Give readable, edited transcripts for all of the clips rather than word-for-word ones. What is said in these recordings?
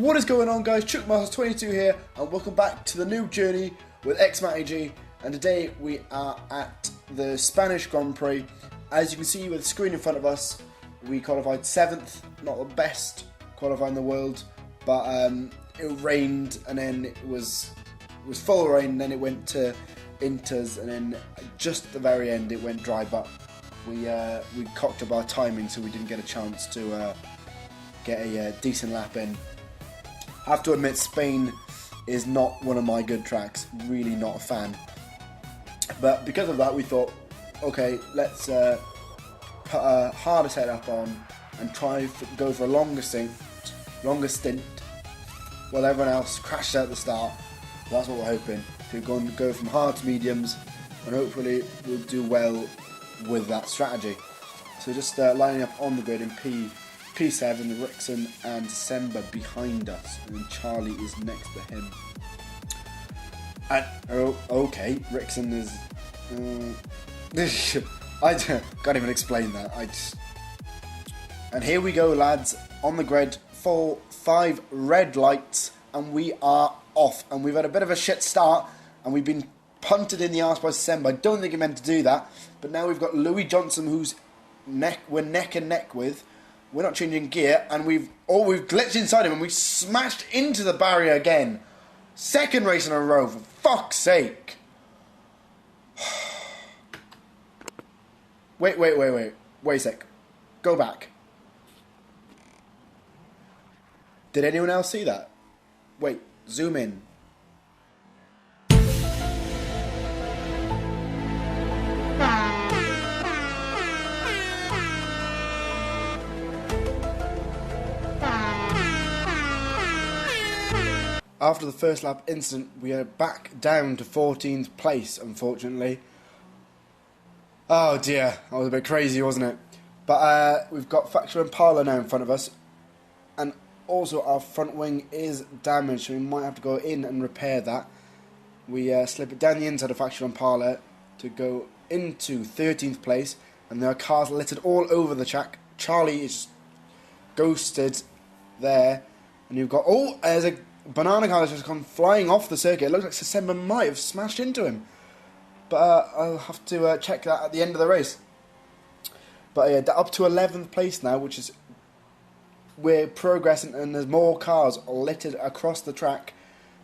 What is going on, guys? Chuckmasters22 here, and welcome back to the Noob journey with XMATG. And today we are at the Spanish Grand Prix. As you can see with the screen in front of us, we qualified 7th, not the best qualifying in the world, but it rained, and then it was full rain, and then it went to inters, and then just at the very end it went dry. But we cocked up our timing, so we didn't get a chance to get a decent lap in. I have to admit, Spain is not one of my good tracks, really not a fan. But because of that, we thought, okay, let's put a harder setup on and go for a longer stint, while everyone else crashed out at the start. That's what we're hoping. We're going to go from hard to mediums, and hopefully we'll do well with that strategy. So just lining up on the grid in P7, Rickson and Semba behind us, and then Charlie is next to him. And okay, Rickson is. I can't even explain that. And here we go, lads, on the grid. 5 red lights, and we are off. And we've had a bit of a shit start, and we've been punted in the arse by Semba. I don't think he meant to do that, but now we've got Louis Johnson, who's we're neck and neck with. We're not changing gear, and we've glitched inside him, and we smashed into the barrier again. Second race in a row, for fuck's sake. Wait a sec. Go back. Did anyone else see that? Wait, zoom in. After the first lap incident, we are back down to 14th place, unfortunately. Oh dear, that was a bit crazy, wasn't it? But we've got Factual Impala now in front of us, and also our front wing is damaged, so we might have to go in and repair that. We slip it down the inside of Factual Impala to go into 13th place, and there are cars littered all over the track. Charlie is ghosted there, and you've got, there's a banana car that's just gone flying off the circuit. It looks like Semba might have smashed into him, but I'll have to check that at the end of the race. But yeah, up to 11th place now, which is, we're progressing, and there's more cars littered across the track,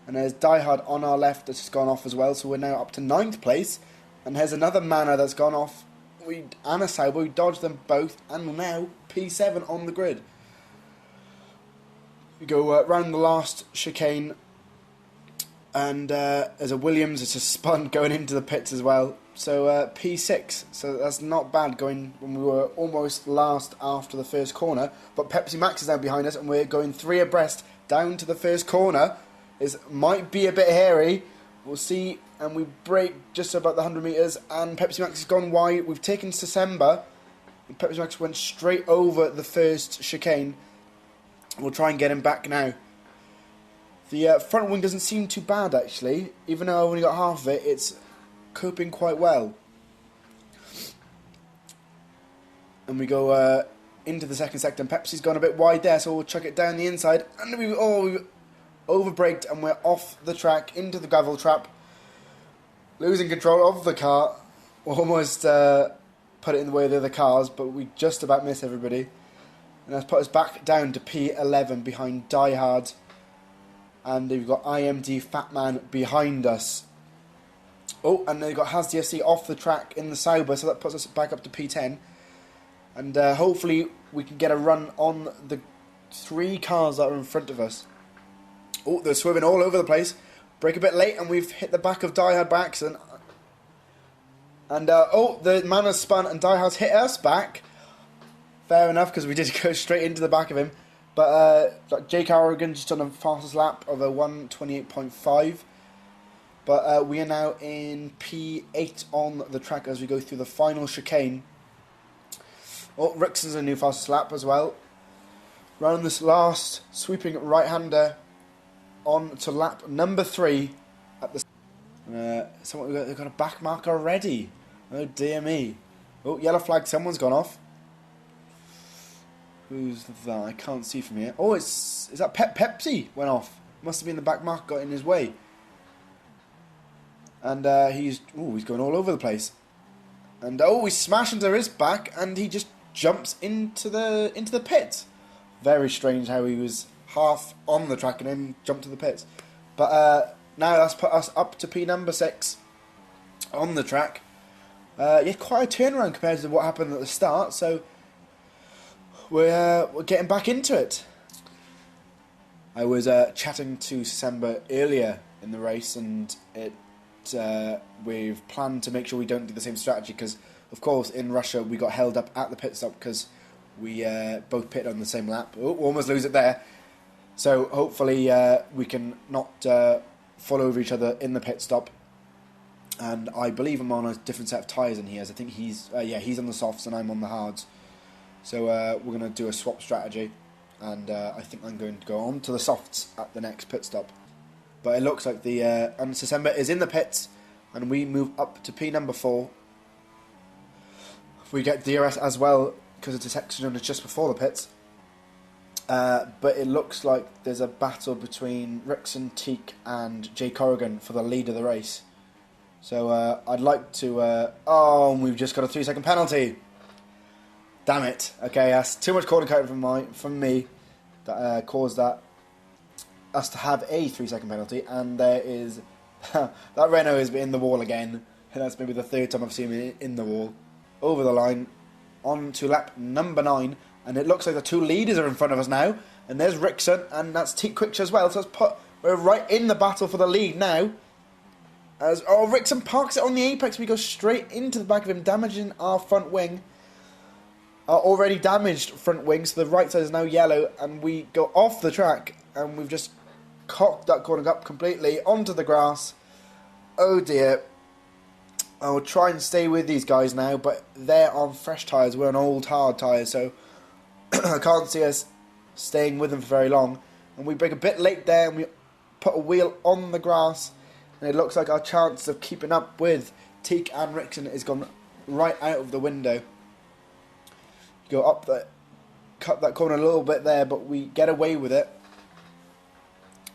and there's Die Hard on our left that's just gone off as well, so we're now up to 9th place, and there's another Manor that's gone off, and a Sauber. We dodged them both, and now P7 on the grid. We go round the last chicane, and there's a Williams, it's a spun going into the pits as well. So P6, so that's not bad going when we were almost last after the first corner. But Pepsi Max is now behind us, and we're going 3 abreast down to the first corner. It might be a bit hairy, we'll see. And we break just about the 100 metres, and Pepsi Max has gone wide. We've taken Semba, and Pepsi Max went straight over the first chicane. We'll try and get him back now. The front wing doesn't seem too bad, actually. Even though I've only got half of it, it's coping quite well. And we go into the second sector, and Pepsi's gone a bit wide there, so we'll chuck it down the inside. And we over-braked, and we're off the track into the gravel trap. Losing control of the car. Almost put it in the way of the other cars, but we just about missed everybody. And that's put us back down to P11 behind Die Hard. And we've got IMD Fatman behind us. Oh, and they've got Has DFC off the track in the Sauber, so that puts us back up to P10. And hopefully we can get a run on the 3 cars that are in front of us. Oh, they're swerving all over the place. Brake a bit late, and we've hit the back of Die Hard by accident. And the man has spun, and Die Hard's hit us back. Fair enough, because we did go straight into the back of him. But Jake Harrigan just done a fastest lap of a 1:28.5. But we are now in P8 on the track as we go through the final chicane. Oh, Rickson's a new fastest lap as well. Round this last sweeping right-hander on to lap number 3 at the. They've got a back mark already. Oh dear me. Oh, yellow flag. Someone's gone off. Who's that? I can't see from here. Oh, is that Pepsi went off? Must have been the back mark got in his way. And he's going all over the place. And he's smashing to his back, and he just jumps into the pits. Very strange how he was half on the track and then jumped to the pits. But now that's put us up to P number 6 on the track. Quite a turnaround compared to what happened at the start. So we're getting back into it. I was chatting to December earlier in the race, and we've planned to make sure we don't do the same strategy because, of course, in Russia we got held up at the pit stop because we both pitted on the same lap. Oh, almost lose it there. So hopefully we can not fall over each other in the pit stop. And I believe I'm on a different set of tyres than he is. I think he's on the softs and I'm on the hards. So we're going to do a swap strategy. And I think I'm going to go on to the softs at the next pit stop. But it looks like the December is in the pits, and we move up to P number 4. We get DRS as well because it's a section and it's just before the pits. But it looks like there's a battle between Rickson, Teak, and Jay Corrigan for the lead of the race. So I'd like to. We've just got a 3-second penalty. Damn it! Okay, that's too much corner code from me that caused us to have a 3-second penalty, and there is that Renault is in the wall again, and that's maybe the third time I've seen him in the wall. Over the line, on to lap number 9, and it looks like the 2 leaders are in front of us now, and there's Rickson, and that's Teak Quick as well, so we're right in the battle for the lead now. As Rickson parks it on the apex, we go straight into the back of him, damaging our front wing. Our already damaged front wing, so the right side is now yellow, and we go off the track, and we've just cocked that corner up completely onto the grass. Oh dear. I'll try and stay with these guys now, but they're on fresh tyres, we're on old hard tyres, so I can't see us staying with them for very long. And we break a bit late there, and we put a wheel on the grass, and it looks like our chance of keeping up with Teak and Rickson is gone right out of the window. Go up cut that corner a little bit there, but we get away with it.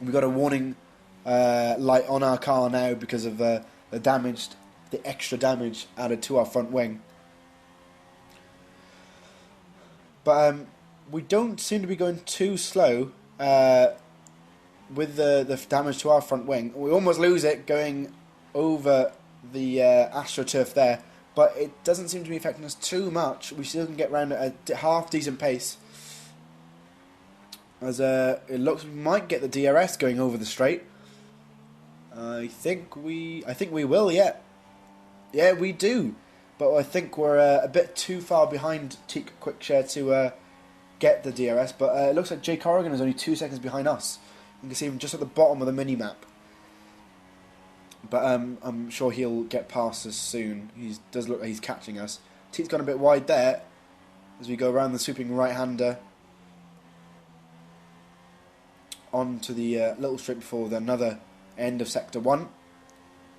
We've got a warning light on our car now because of the extra damage added to our front wing. But we don't seem to be going too slow with the damage to our front wing. We almost lose it going over the AstroTurf there. But it doesn't seem to be affecting us too much. We still can get round at a half decent pace. As it looks, we might get the DRS going over the straight. I think we will. Yeah, we do. But I think we're a bit too far behind Teak Quickshare to get the DRS. But it looks like Jay Corrigan is only 2 seconds behind us. You can see him just at the bottom of the mini map. But I'm sure he'll get past us soon. He does look like he's catching us. Teak's gone a bit wide there as we go around the swooping right-hander onto the little strip before another end of Sector 1.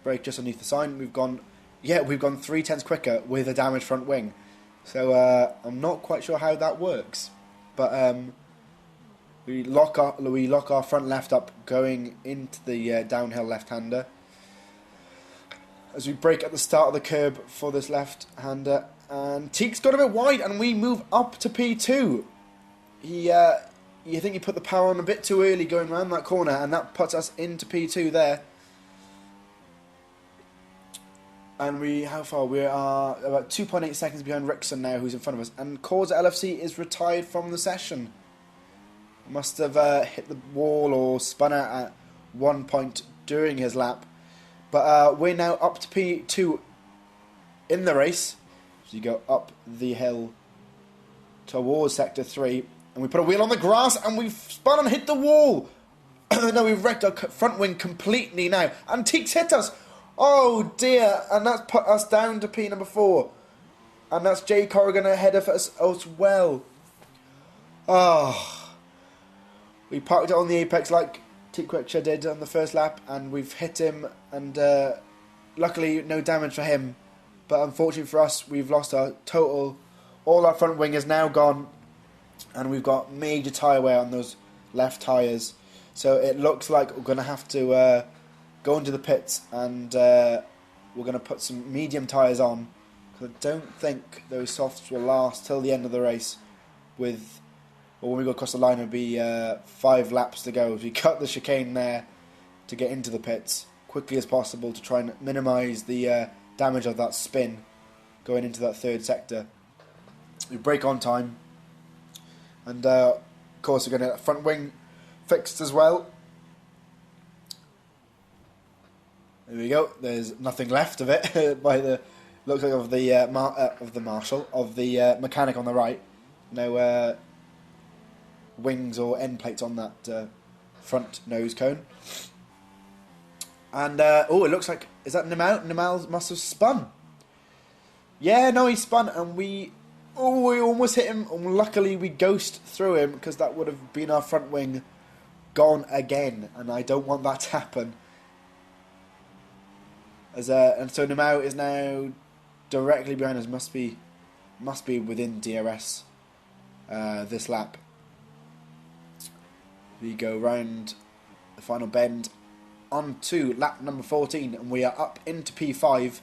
Brake just underneath the sign. We've gone 3/10 quicker with a damaged front wing. So I'm not quite sure how that works. But we lock our front left up going into the downhill left-hander. As we brake at the start of the curb for this left-hander, and Teak's got a bit wide, and we move up to P2. You think he put the power on a bit too early going around that corner, and that puts us into P2 there. And how far? We are about 2.8 seconds behind Rickson now, who's in front of us, and Corza LFC is retired from the session. Must have hit the wall or spun out at one point during his lap. But we're now up to P2 in the race. So you go up the hill towards Sector 3. And we put a wheel on the grass and we've spun and hit the wall. No, we've wrecked our front wing completely now. And Teak's hit us. Oh dear. And that's put us down to P number 4. And that's Jay Corrigan ahead of us as well. We parked it on the apex like Teak Quickshare did on the first lap, and we've hit him, and luckily no damage for him, but unfortunately for us, we've lost our total. All our front wing is now gone, and we've got major tyre wear on those left tyres. So it looks like we're going to have to go into the pits, and we're going to put some medium tyres on, because I don't think those softs will last till the end of the race. When we go across the line, it'll be 5 laps to go. If we cut the chicane there to get into the pits quickly as possible to try and minimise the damage of that spin going into that third sector. We brake on time, and of course we're going to get that front wing fixed as well. There we go. There's nothing left of it by the looks like of the mechanic on the right. No wings or end plates on that front nose cone. And it looks like, is that Nimau? Nimau must have spun. Yeah, no, he spun, and we almost hit him. And luckily, we ghosted through him, because that would have been our front wing gone again, and I don't want that to happen. And so Nimau is now directly behind us. Must be within DRS this lap. We go round the final bend on to lap number 14, and we are up into P5.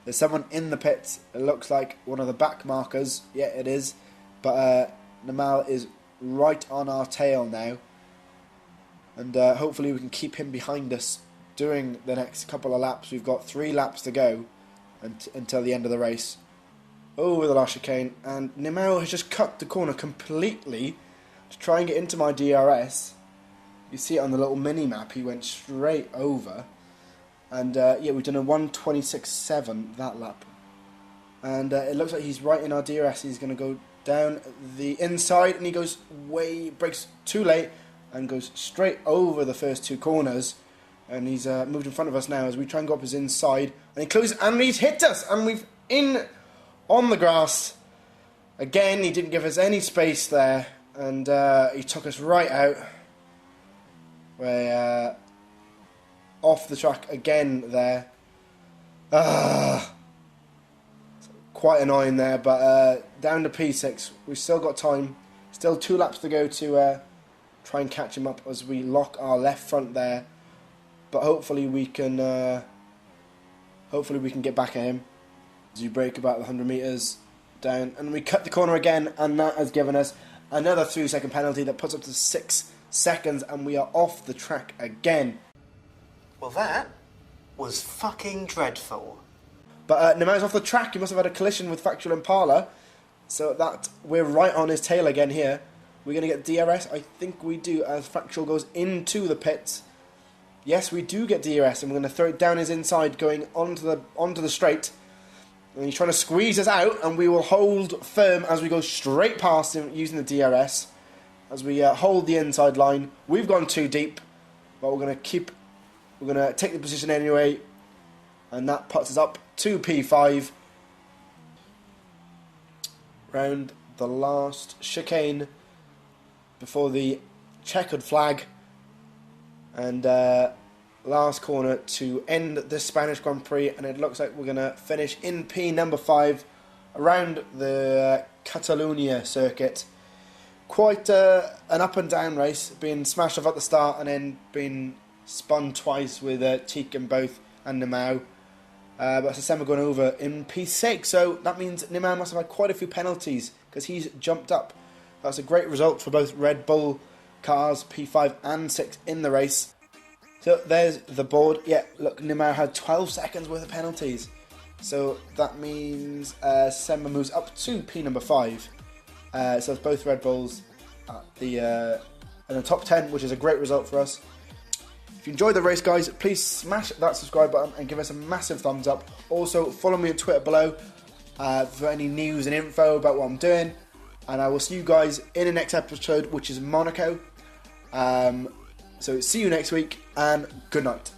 There's someone in the pits. It looks like one of the back markers. Yeah, it is. But Nimau is right on our tail now, and hopefully we can keep him behind us during the next couple of laps. We've got 3 laps to go until the end of the race. Over the last chicane, and Nimau has just cut the corner completely to try and get into my DRS. You see it on the little mini map. He went straight over, and yeah, we've done a 1:26.7 that lap, and it looks like he's right in our DRS. He's going to go down the inside, and he breaks too late and goes straight over the first 2 corners, and he's moved in front of us now as we try and go up his inside, and he closes, and he's hit us, and we've in on the grass again. He didn't give us any space there, and he took us right out. We're off the track again there. Quite annoying there, but down to P6. We've still got time. Still 2 laps to go to try and catch him up as we lock our left front there. But hopefully we can get back at him. As we brake about the 100 metres down, and we cut the corner again, and that has given us another 3-second penalty that puts up to 6 seconds, and we are off the track again. Well, that was fucking dreadful. But Nimau's off the track. He must have had a collision with Factual Impala, so that we're right on his tail again here. We're going to get DRS. I think we do, as Factual goes into the pits. Yes, we do get DRS, and we're going to throw it down his inside, going onto the straight. And he's trying to squeeze us out, and we will hold firm as we go straight past him using the DRS. As we hold the inside line. We've gone too deep, but we're going to take the position anyway, and that puts us up to P5. Round the last chicane before the checkered flag, and last corner to end the Spanish Grand Prix, and it looks like we're going to finish in P number 5 around the Catalunya circuit. Quite an up and down race, being smashed off at the start and then being spun twice with Teak and both and Nimau. But Sasema going over in P6, so that means Nimau must have had quite a few penalties because he's jumped up. That's a great result for both Red Bull cars, P5 and 6 in the race. So there's the board. Yeah, look, Nimau had 12 seconds worth of penalties. So that means Sema moves up to P number 5. So it's both Red Bulls at in the top 10, which is a great result for us. If you enjoyed the race, guys, please smash that subscribe button and give us a massive thumbs up. Also, follow me on Twitter below for any news and info about what I'm doing. And I will see you guys in the next episode, which is Monaco. So see you next week, and good night.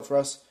for us.